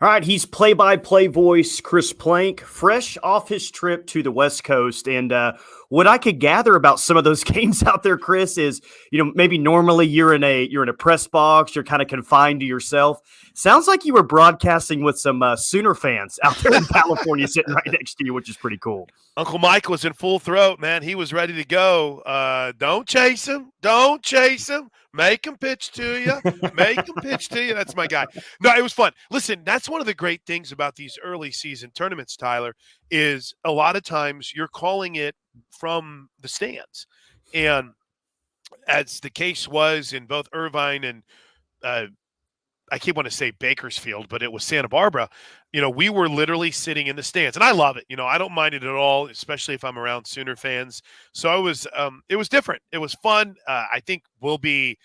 All right, he's play-by-play voice Chris Plank, fresh off his trip to the West Coast. And what I could gather about some of those games out there, Chris, is maybe normally you're in a press box, you're kind of confined to yourself. Sounds like you were broadcasting with some Sooner fans out there in California, sitting right next to you, which is pretty cool. Uncle Mike was in full throat, man. He was ready to go. Don't chase him. Don't chase him. Make him pitch to you. Make him pitch to you. That's my guy. No, it was fun. Listen, that's one of the great things about these early season tournaments, Tyler, is a lot of times you're calling it from the stands. And as the case was in both Irvine and I keep wanting to say Bakersfield, but it was Santa Barbara. We were literally sitting in the stands, and I love it. I don't mind it at all, especially if I'm around Sooner fans. So it was different. It was fun. I think we'll be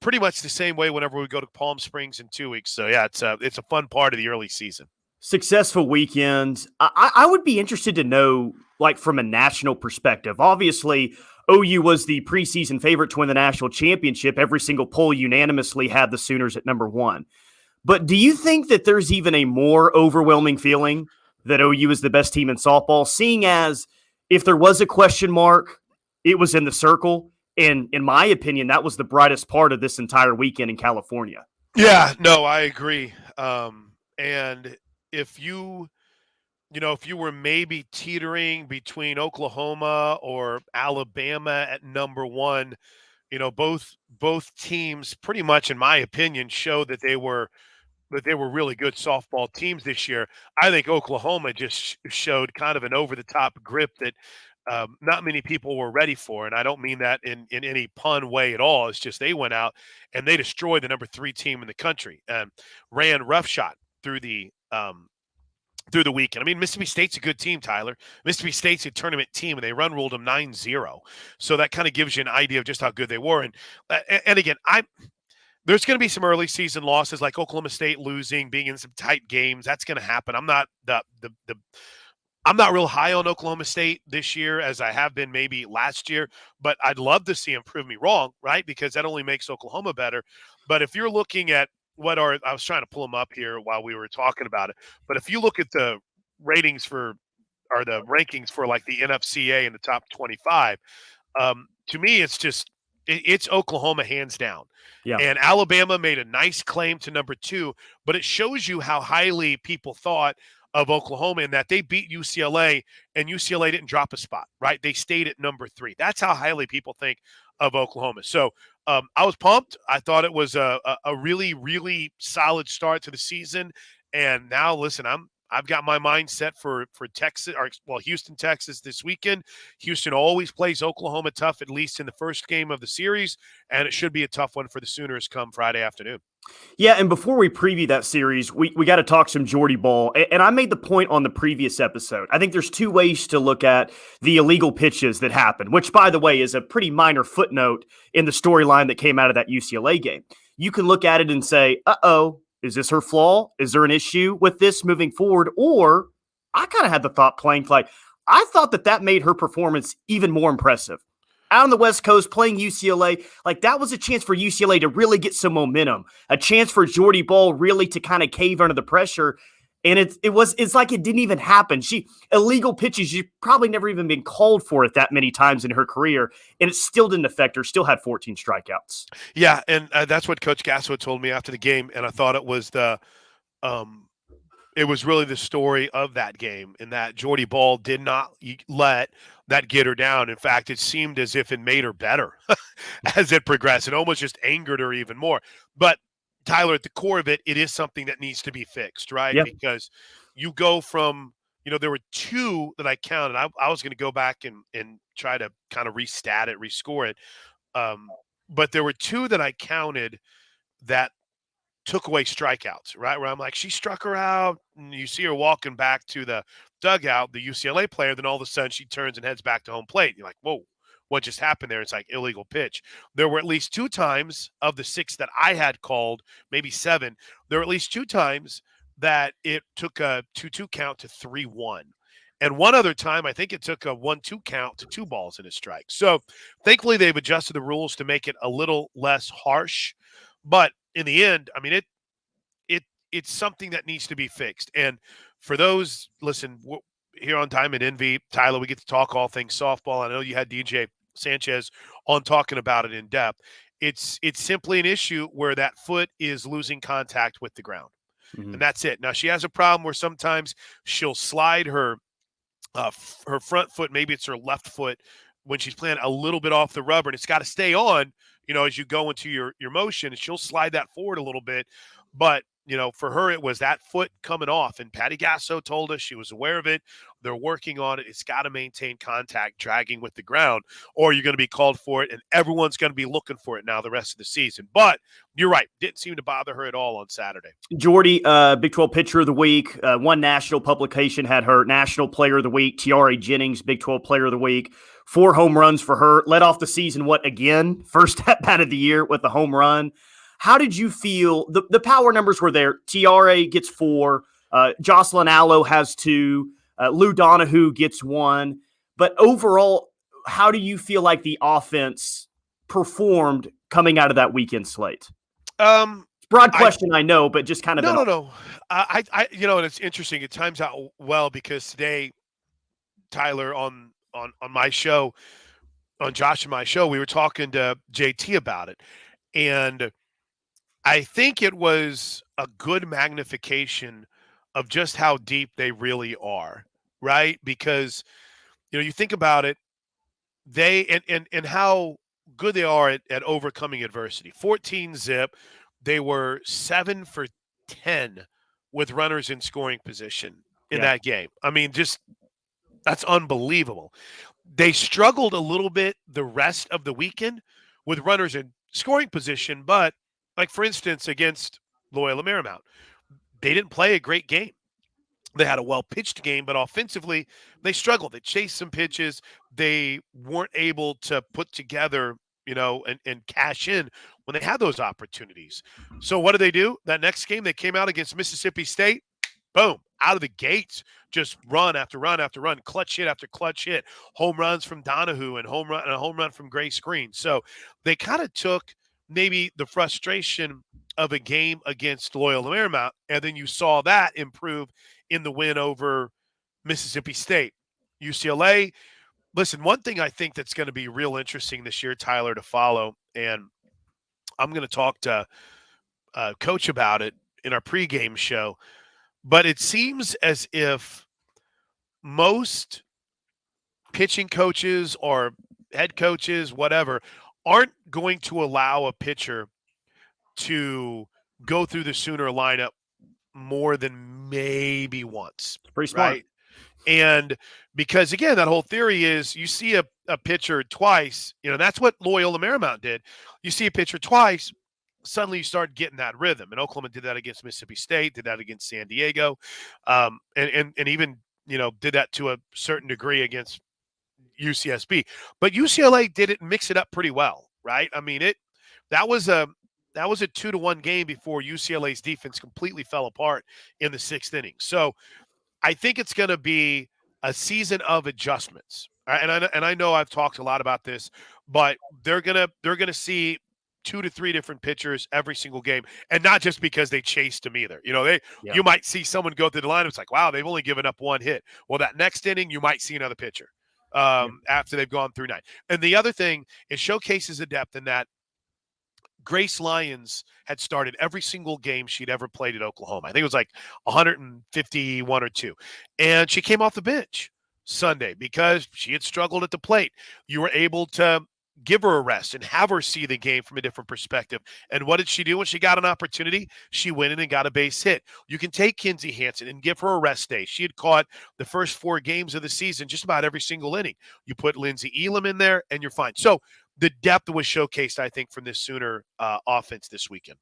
pretty much the same way whenever we go to Palm Springs in 2 weeks. So yeah, it's a fun part of the early season. Successful weekend. I would be interested to know, like, from a national perspective. Obviously, OU was the preseason favorite to win the national championship. Every single poll unanimously had the Sooners at number one. But do you think that there's even a more overwhelming feeling that OU is the best team in softball, seeing as if there was a question mark, it was in the circle? And in my opinion, that was the brightest part of this entire weekend in California. Yeah, no, I agree. And if you were maybe teetering between Oklahoma or Alabama at number one, both teams pretty much, in my opinion, showed that they were really good softball teams this year. I think Oklahoma just showed kind of an over-the-top grip that not many people were ready for, and I don't mean that in any pun way at all. It's just they went out and they destroyed the number 3 team in the country and ran roughshod through the weekend. I mean, Mississippi State's a good team, Tyler. Mississippi State's a tournament team, and they ruled them 9-0. So that kind of gives you an idea of just how good they were. And again, there's going to be some early season losses, like Oklahoma State losing, being in some tight games. That's going to happen. I'm not I'm not real high on Oklahoma State this year as I have been maybe last year, but I'd love to see them prove me wrong, right? Because that only makes Oklahoma better. But if you're looking at I was trying to pull them up here while we were talking about it, but if you look at the rankings for like the NFCA in the top 25, to me, it's Oklahoma hands down. Yeah. And Alabama made a nice claim to number 2, but it shows you how highly people thought of Oklahoma in that they beat UCLA, and UCLA didn't drop a spot, right? They stayed at number 3. That's how highly people think of Oklahoma. So I was pumped. I thought it was a really, really solid start to the season. And now, listen, I've got my mind set for Texas, Houston, Texas this weekend. Houston always plays Oklahoma tough, at least in the first game of the series, and it should be a tough one for the Sooners come Friday afternoon. Yeah, and before we preview that series, we got to talk some Jordy ball. And I made the point on the previous episode. I think there's 2 ways to look at the illegal pitches that happened, which, by the way, is a pretty minor footnote in the storyline that came out of that UCLA game. You can look at it and say, uh-oh, is this her flaw? Is there an issue with this moving forward? Or I kind of had the thought playing like, I thought that made her performance even more impressive. Out on the West Coast playing UCLA, like that was a chance for UCLA to really get some momentum, a chance for Jordy Ball really to kind of cave under the pressure. And it's like it didn't even happen. Illegal pitches, you've probably never even been called for it that many times in her career, and it still didn't affect her, still had 14 strikeouts. Yeah, and that's what Coach Gasso told me after the game, and I thought it was it was really the story of that game, in that Jordy Ball did not let that get her down. In fact, it seemed as if it made her better as it progressed. It almost just angered her even more. But Tyler, at the core of it, it is something that needs to be fixed, right? Yep. Because you go from, there were 2 that I counted. I was going to go back and try to kind of rescore it. But there were 2 that I counted that took away strikeouts, right? Where I'm like, she struck her out, and you see her walking back to the dugout, the UCLA player, then all of a sudden she turns and heads back to home plate. You're like, whoa, what just happened there? It's like illegal pitch. There were at least 2 times of the 6 that I had called, maybe 7, there were at least 2 times that it took a 2-2 count to 3-1. And one other time, I think it took a 1-2 count to 2 balls and a strike. So thankfully they've adjusted the rules to make it a little less harsh. But in the end, I mean, it's something that needs to be fixed. And for those, listen, here on Time and Envy, Tyler, we get to talk all things softball. I know you had DJ Sanchez on talking about it in depth. It's simply an issue where that foot is losing contact with the ground. Mm-hmm. And that's it. Now, she has a problem where sometimes she'll slide her front foot, maybe it's her left foot, when she's playing a little bit off the rubber, and it's got to stay on, as you go into your motion, and she'll slide that forward a little bit. But, for her, it was that foot coming off, and Patty Gasso told us she was aware of it. They're working on it. It's got to maintain contact, dragging with the ground, or you're going to be called for it, and everyone's going to be looking for it now the rest of the season. But you're right. Didn't seem to bother her at all on Saturday. Jordy, Big 12 Pitcher of the Week. One national publication had her National Player of the Week. Tiare Jennings, Big 12 Player of the Week. 4 home runs for her. Led off the season, again? First at-bat of the year with a home run. How did you feel? The power numbers were there. Tiare gets 4. Jocelyn Allo has 2. Lou Donahue gets 1. But overall, how do you feel like the offense performed coming out of that weekend slate? Broad question, I know, but just kind of no. I and it's interesting. It times out well because today, Tyler, on my show, on Josh and my show, we were talking to JT about it, and I think it was a good magnification of just how deep they really are, right? Because you think about it, they and how good they are at overcoming adversity. 14 zip. They were 7 for 10 with runners in scoring position in that game. I mean, just that's unbelievable. They struggled a little bit the rest of the weekend with runners in scoring position, but like, for instance, against Loyola Marymount, they didn't play a great game. They had a well-pitched game, but offensively, they struggled. They chased some pitches. They weren't able to put together, and cash in when they had those opportunities. So what did they do? That next game, they came out against Mississippi State. Boom, out of the gates, just run after run after run, clutch hit after clutch hit, home runs from Donahue and a home run from Grace Green. So they kind of took maybe the frustration of a game against Loyola Marymount, and then you saw that improve in the win over Mississippi State. UCLA, listen, one thing I think that's going to be real interesting this year, Tyler, to follow, and I'm going to talk to Coach about it in our pregame show, but it seems as if most pitching coaches or head coaches, whatever, aren't going to allow a pitcher to go through the Sooner lineup more than maybe once. Pretty smart. Right? And because, again, that whole theory is you see a pitcher twice, that's what Loyola Marymount did. You see a pitcher twice, suddenly you start getting that rhythm. And Oklahoma did that against Mississippi State, did that against San Diego, and even, did that to a certain degree against UCSB. But UCLA did it and mix it up pretty well, right? I mean, that was a 2-1 game before UCLA's defense completely fell apart in the 6th inning. So I think it's going to be a season of adjustments. And I know I've talked a lot about this, but they're gonna see 2 to 3 different pitchers every single game, and not just because they chased them either. You might see someone go through the lineup. It's like, wow, they've only given up 1 hit. Well, that next inning, you might see another pitcher after they've gone through 9. And the other thing, it showcases the depth in that Grace Lyons had started every single game she'd ever played at Oklahoma. I think it was like 151 or 2. And she came off the bench Sunday because she had struggled at the plate. You were able to give her a rest and have her see the game from a different perspective. And what did she do when she got an opportunity? She went in and got a base hit. You can take Kinsey Hansen and give her a rest day. She had caught the first 4 games of the season just about every single inning. You put Lindsey Elam in there and you're fine. So the depth was showcased, I think, from this Sooner offense this weekend.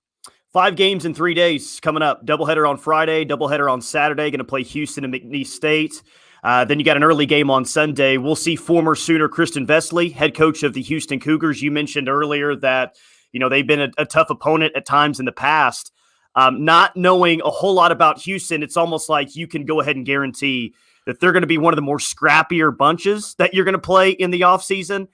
5 games in 3 days coming up. Doubleheader on Friday, doubleheader on Saturday. Going to play Houston and McNeese State. Then you got an early game on Sunday. We'll see former Sooner Kristen Vesely, head coach of the Houston Cougars. You mentioned earlier that they've been a tough opponent at times in the past. Not knowing a whole lot about Houston, it's almost like you can go ahead and guarantee that they're going to be one of the more scrappier bunches that you're going to play in the offseason.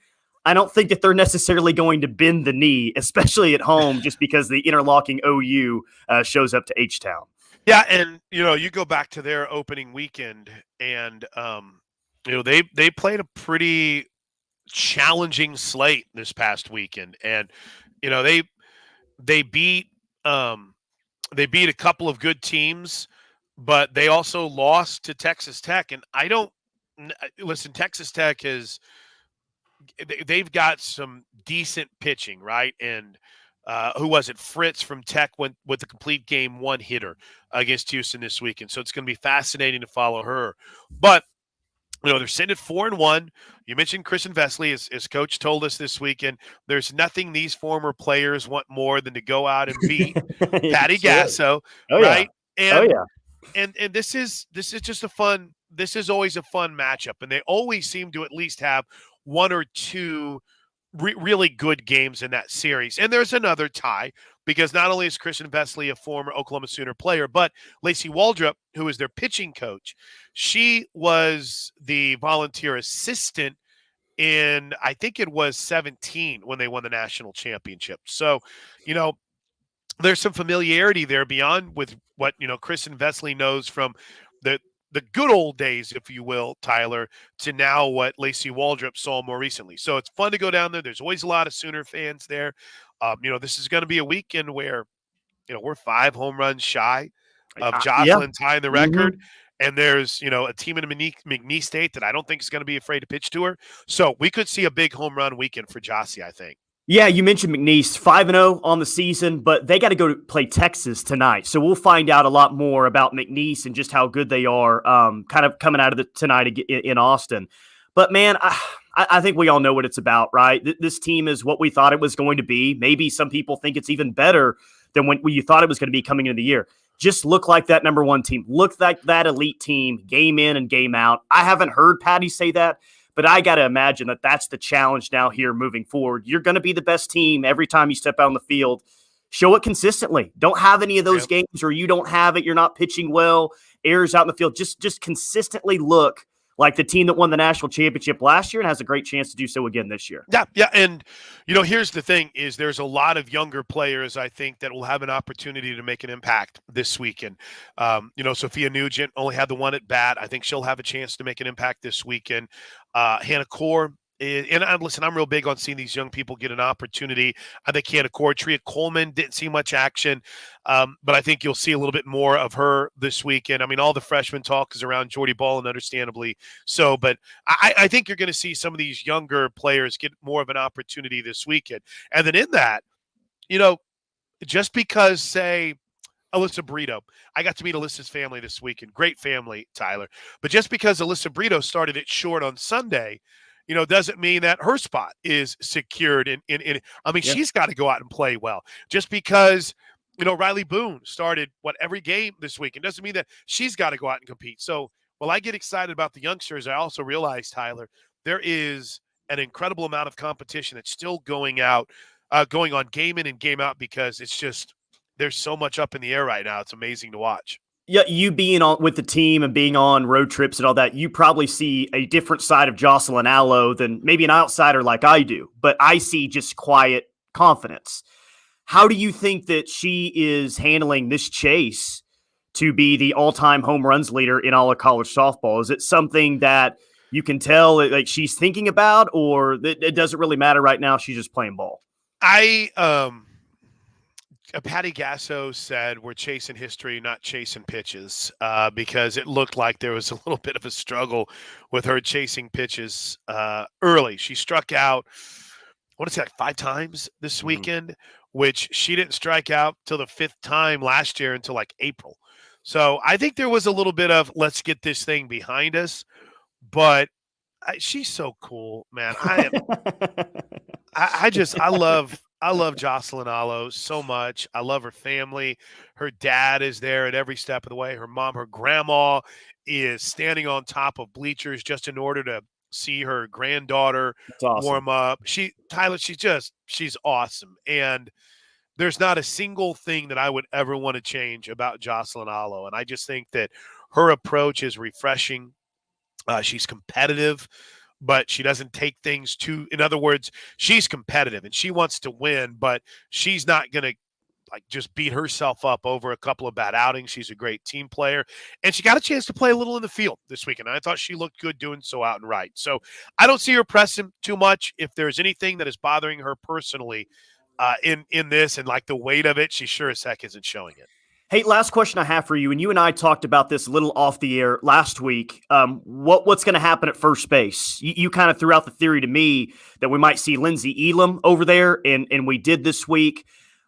I don't think that they're necessarily going to bend the knee, especially at home, just because the interlocking OU shows up to H-Town. Yeah, and you go back to their opening weekend, and they played a pretty challenging slate this past weekend, and you know they they beat um, they beat a couple of good teams, but they also lost to Texas Tech, and I don't listen. Texas Tech has they've got some decent pitching, right? And who was it? Fritz from Tech went with the complete game one hitter against Houston this weekend. So it's going to be fascinating to follow her. But they're sitting at 4-1. You mentioned Chris and Vesley, as coach told us this weekend. There's nothing these former players want more than to go out and beat Patty Sure. Gasso, Oh yeah. right? Oh And yeah. and this is just a fun. This is always a fun matchup, and they always seem to at least have one or two really good games in that series. And there's another tie because not only is Christian Vesley a former Oklahoma Sooner player, but Lacey Waldrop, who is their pitching coach, she was the volunteer assistant in, I think it was 17 when they won the national championship. So, you know, there's some familiarity there beyond with what Chris and Vesley knows from the good old days, if you will, Tyler, to now what Lacey Waldrop saw more recently. So it's fun to go down there. There's always a lot of Sooner fans there. This is going to be a weekend where we're 5 home runs shy of Yeah. Jocelyn tying the Hmm. record. And there's, a team in McNeese State that I don't think is going to be afraid to pitch to her. So we could see a big home run weekend for Jossie, I think. Yeah, you mentioned McNeese, 5-0 on the season, but they got to go to play Texas tonight. So we'll find out a lot more about McNeese and just how good they are kind of coming out of the tonight in Austin. But man, I think we all know what it's about, right? This team is what we thought it was going to be. Maybe some people think it's even better than when you thought it was going to be coming into the year. Just look like that number one team. Look like that elite team, game in and game out. I haven't heard Patty say that, but I got to imagine that that's the challenge now here moving forward. You're going to be the best team every time you step out on the field. Show it consistently. Don't have any of those Yep. games where you don't have it. You're not pitching well. Errors out in the field. Just consistently look like the team that won the national championship last year and has a great chance to do so again this year. Yeah, yeah, and here's the thing: is there's a lot of younger players I think that will have an opportunity to make an impact this weekend. Sophia Nugent only had the one at bat. I think she'll have a chance to make an impact this weekend. Hannah Core. And listen, I'm real big on seeing these young people get an opportunity. I think Hannah Core, Tria Coleman didn't see much action, but I think you'll see a little bit more of her this weekend. I mean, all the freshman talk is around Jordy Ball, and understandably so, but I think you're going to see some of these younger players get more of an opportunity this weekend. And then in that, just because, say, Alyssa Brito. I got to meet Alyssa's family this weekend. Great family, Tyler. But just because Alyssa Brito started it short on Sunday, doesn't mean that her spot is secured. I mean, Yeah. she's got to go out and play well. Just because, Riley Boone started every game this weekend doesn't mean that she's got to go out and compete. So while I get excited about the youngsters, I also realize, Tyler, there is an incredible amount of competition that's still going on game in and game out because it's just there's so much up in the air right now. It's amazing to watch. Yeah, you being on with the team and being on road trips and all that, you probably see a different side of Jocelyn Allo than maybe an outsider like I do. But I see just quiet confidence. How do you think that she is handling this chase to be the all-time home runs leader in all of college softball? Is it something that you can tell like she's thinking about, or it doesn't really matter right now? She's just playing ball. I Patty Gasso said we're chasing history, not chasing pitches, because it looked like there was a little bit of a struggle with her chasing pitches early. She struck out, what is it, like 5 times this weekend, which she didn't strike out till the 5th time last year until like April. So I think there was a little bit of let's get this thing behind us, but she's so cool, man. I love Jocelyn Allo so much. I love her family. Her dad is there at every step of the way. Her mom, her grandma is standing on top of bleachers just in order to see her granddaughter That's awesome. warm up. Tyler, she's awesome. And there's not a single thing that I would ever want to change about Jocelyn Allo. And I just think that her approach is refreshing. She's competitive, but she doesn't take things in other words, she's competitive and she wants to win, but she's not going to like just beat herself up over a couple of bad outings. She's a great team player, and she got a chance to play a little in the field this weekend. I thought she looked good doing so out and right. So I don't see her pressing too much. If there's anything that is bothering her personally in this and like the weight of it, she sure as heck isn't showing it. Hey, last question I have for you, and you and I talked about this a little off the air last week. What's going to happen at first base? You kind of threw out the theory to me that we might see Lindsey Elam over there, and we did this week.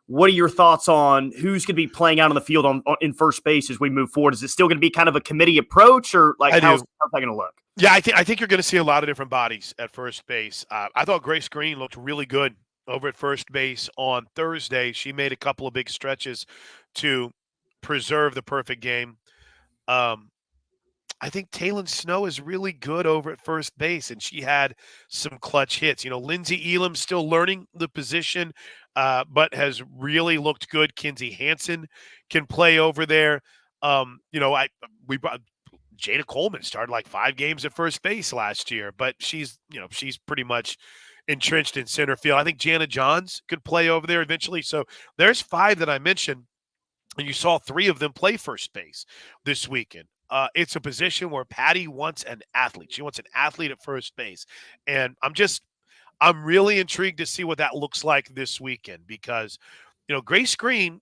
What are your thoughts on who's going to be playing out on the field in first base as we move forward? Is it still going to be kind of a committee approach, or like how's that going to look? Yeah, I think you're going to see a lot of different bodies at first base. I thought Grace Green looked really good over at first base on Thursday. She made a couple of big stretches to preserve the perfect game. I think Taylon Snow is really good over at first base, and she had some clutch hits. Lindsey Elam still learning the position, but has really looked good. Kinsey Hansen can play over there. We brought Jada Coleman started like 5 games at first base last year, but she's pretty much entrenched in center field. I think Jana Johns could play over there eventually. So there's 5 that I mentioned. And you saw 3 of them play first base this weekend. It's a position where Patty wants an athlete. She wants an athlete at first base. And I'm really intrigued to see what that looks like this weekend because, Grace Green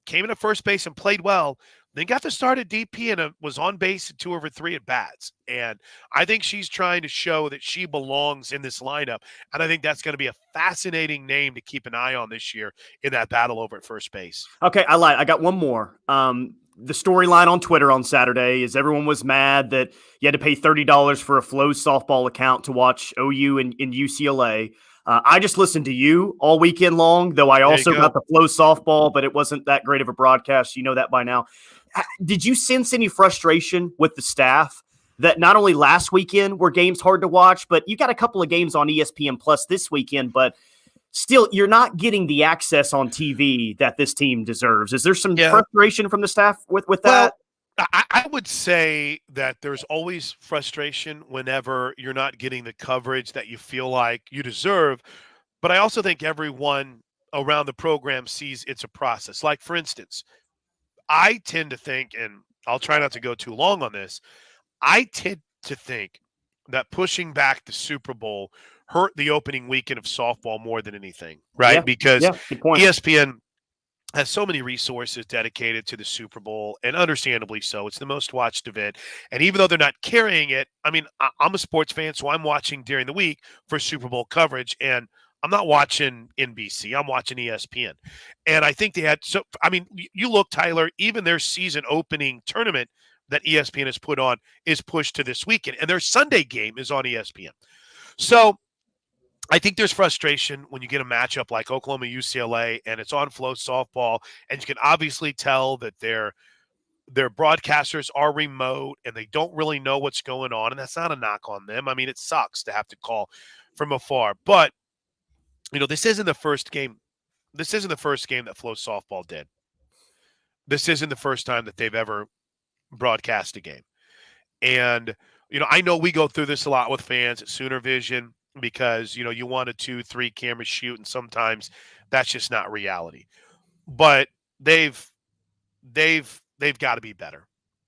came in at first base and played well, then got to start at DP and was on base at 2 over 3 at bats. And I think she's trying to show that she belongs in this lineup. And I think that's going to be a fascinating name to keep an eye on this year in that battle over at first base. Okay, I lied. I got one more. The storyline on Twitter on Saturday is everyone was mad that you had to pay $30 for a Flows softball account to watch OU and UCLA. I just listened to you all weekend long, though I also got the Flows softball, but it wasn't that great of a broadcast. You know that by now. Did you sense any frustration with the staff that not only last weekend were games hard to watch, but you got a couple of games on ESPN Plus this weekend, but still you're not getting the access on TV that this team deserves? Is there some frustration from the staff with that? Well, I would say that there's always frustration whenever you're not getting the coverage that you feel like you deserve. But I also think everyone around the program sees it's a process. Like, for instance, I tend to think, and I'll try not to go too long on this, I tend to think that pushing back the Super Bowl hurt the opening weekend of softball more than anything, right? Yeah, because good point. ESPN has so many resources dedicated to the Super Bowl, and understandably so. It's the most watched event. And even though they're not carrying it, I mean, I'm a sports fan, so I'm watching during the week for Super Bowl coverage, and I'm not watching NBC. I'm watching ESPN. And I think they had you look, Tyler, even their season opening tournament that ESPN has put on is pushed to this weekend, and their Sunday game is on ESPN. So I think there's frustration when you get a matchup like Oklahoma UCLA and it's on Flow softball, and you can obviously tell that their broadcasters are remote and they don't really know what's going on, and that's not a knock on them. I mean, it sucks to have to call from afar, but this isn't the first game. This isn't the first game that Flow softball did. This isn't the first time that they've ever broadcast a game. And, I know we go through this a lot with fans at Sooner Vision because, you want a 2-3 camera shoot, and sometimes that's just not reality. But they've got to be better.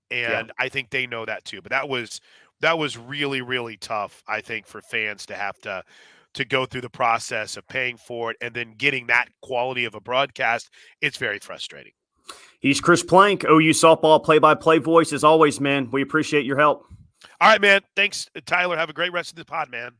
And I think they know that too. But that was really, really tough, I think, for fans to have to go through the process of paying for it and then getting that quality of a broadcast. It's very frustrating. He's Chris Plank, OU softball play-by-play voice. As always, man, we appreciate your help. All right, man. Thanks, Tyler. Have a great rest of the pod, man.